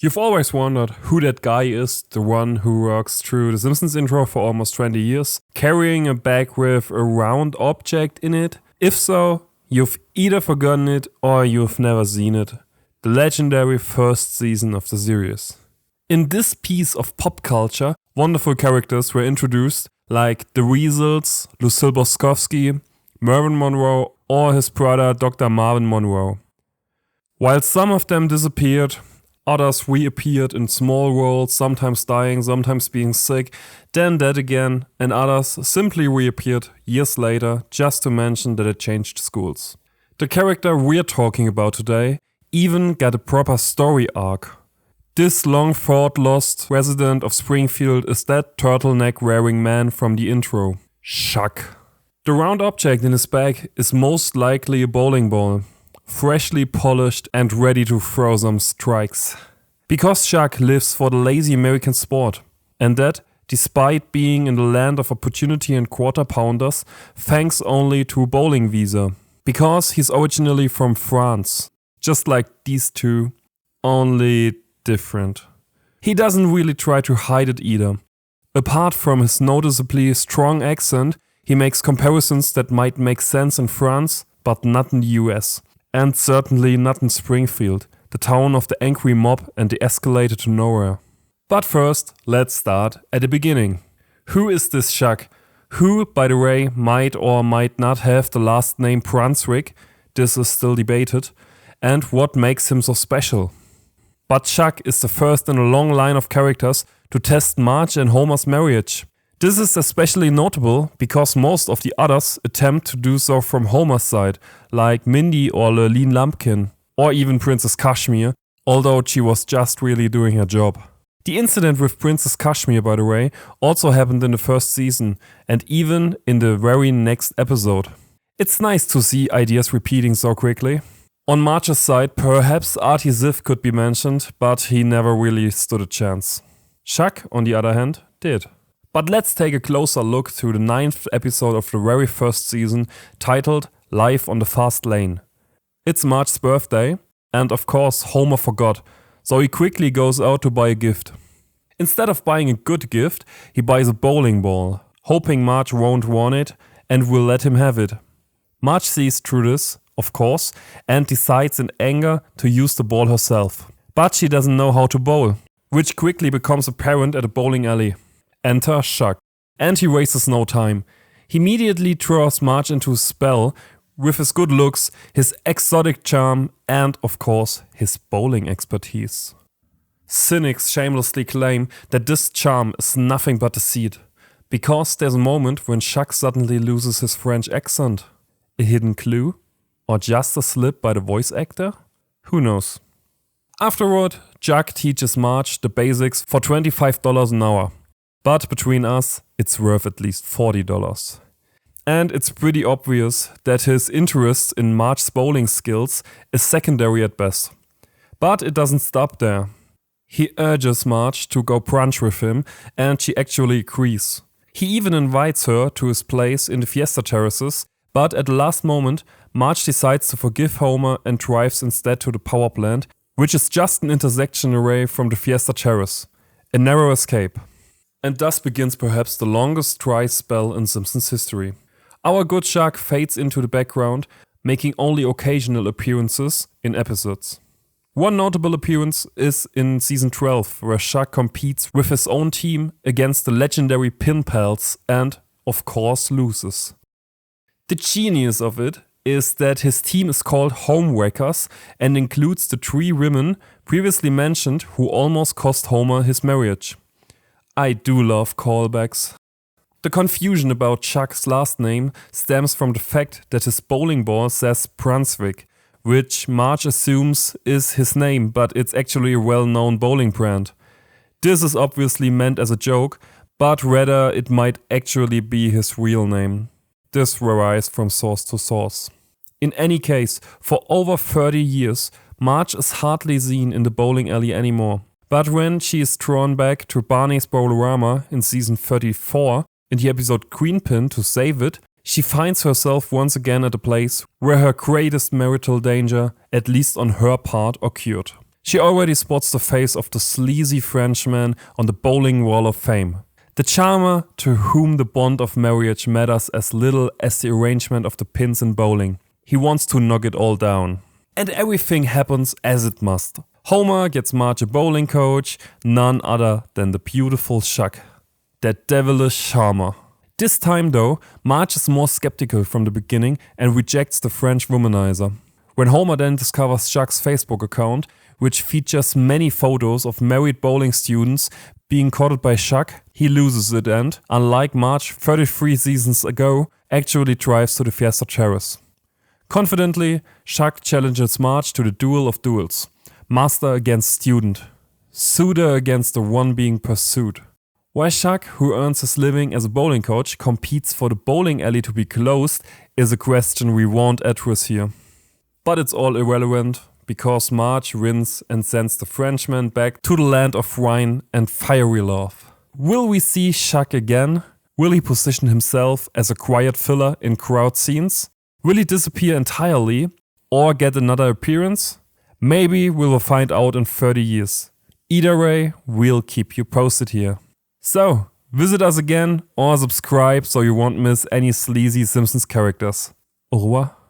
You've always wondered who that guy is, the one who works through the Simpsons intro for almost 20 years, carrying a bag with a round object in it? If so, you've either forgotten it or you've never seen it. The legendary first season of the series. In this piece of pop culture, wonderful characters were introduced like the Weasels, Lucille Boskovsky, Mervyn Monroe, or his brother Dr. Marvin Monroe. While some of them disappeared, others reappeared in small roles, sometimes dying, sometimes being sick, then dead again, and others simply reappeared years later just to mention that it changed schools. The character we're talking about today even got a proper story arc. This long-thought lost resident of Springfield is that turtleneck-wearing man from the intro, Jacques. The round object in his bag is most likely a bowling ball, freshly polished and ready to throw some strikes. Because Jacques lives for the lazy American sport, and that, despite being in the land of opportunity and quarter-pounders, thanks only to a bowling visa. Because he's originally from France, just like these two, only different. He doesn't really try to hide it either. Apart from his noticeably strong accent, he makes comparisons that might make sense in France, but not in the US. And certainly not in Springfield, the town of the angry mob and the escalator to nowhere. But first, let's start at the beginning. Who is this Jacques? Who, by the way, might or might not have the last name Brunswick, this is still debated, and what makes him so special? But Jacques is the first in a long line of characters to test Marge and Homer's marriage. This is especially notable because most of the others attempt to do so from Homer's side, like Mindy or Lurleen Lumpkin, or even Princess Kashmir, although she was just really doing her job. The incident with Princess Kashmir, by the way, also happened in the first season, and even in the very next episode. It's nice to see ideas repeating so quickly. On Marge's side, perhaps Artie Ziff could be mentioned, but he never really stood a chance. Jacques, on the other hand, did. But let's take a closer look through the 9th episode of the very first season, titled Life on the Fast Lane. It's Marge's birthday, and of course Homer forgot, so he quickly goes out to buy a gift. Instead of buying a good gift, he buys a bowling ball, hoping Marge won't want it and will let him have it. Marge sees through this, of course, and decides in anger to use the ball herself. But she doesn't know how to bowl, which quickly becomes apparent at a bowling alley. Enter Jacques. And he wastes no time. He immediately throws Marge into a spell with his good looks, his exotic charm, and of course, his bowling expertise. Cynics shamelessly claim that this charm is nothing but deceit, because there's a moment when Jacques suddenly loses his French accent. A hidden clue? Or just a slip by the voice actor? Who knows? Afterward, Jacques teaches Marge the basics for $25 an hour. But between us, it's worth at least $40. And it's pretty obvious that his interest in Marge's bowling skills is secondary at best. But it doesn't stop there. He urges Marge to go brunch with him, and she actually agrees. He even invites her to his place in the Fiesta Terraces, but at the last moment, Marge decides to forgive Homer and drives instead to the power plant, which is just an intersection away from the Fiesta Terrace. A narrow escape. And thus begins perhaps the longest dry spell in Simpsons history. Our good Jacques fades into the background, making only occasional appearances in episodes. One notable appearance is in season 12, where Jacques competes with his own team against the legendary Pin Pals and, of course, loses. The genius of it is that his team is called Homewreckers and includes the 3 women previously mentioned who almost cost Homer his marriage. I do love callbacks. The confusion about Jacques' last name stems from the fact that his bowling ball says Brunswick, which Marge assumes is his name, but it's actually a well-known bowling brand. This is obviously meant as a joke, but rather it might actually be his real name. This varies from source to source. In any case, for over 30 years, Marge is hardly seen in the bowling alley anymore. But when she is drawn back to Barney's Bowlerama in season 34, in the episode Queen Pin to save it, she finds herself once again at a place where her greatest marital danger, at least on her part, occurred. She already spots the face of the sleazy Frenchman on the bowling wall of fame. The charmer to whom the bond of marriage matters as little as the arrangement of the pins in bowling. He wants to knock it all down. And everything happens as it must. Homer gets Marge a bowling coach, none other than the beautiful Jacques, that devilish charmer. This time though, Marge is more skeptical from the beginning and rejects the French womanizer. When Homer then discovers Jacques' Facebook account, which features many photos of married bowling students being courted by Jacques, he loses it and, unlike Marge 33 seasons ago, actually drives to the Fiesta Terrace. Confidently, Jacques challenges Marge to the duel of duels. Master against student. Suitor against the one being pursued. Why Jacques, who earns his living as a bowling coach, competes for the bowling alley to be closed is a question we won't address here. But it's all irrelevant, because Marge wins and sends the Frenchman back to the land of wine and fiery love. Will we see Jacques again? Will he position himself as a quiet filler in crowd scenes? Will he disappear entirely or get another appearance? Maybe we will find out in 30 years. Either way, we'll keep you posted here. So, visit us again or subscribe so you won't miss any sleazy Simpsons characters. Au revoir.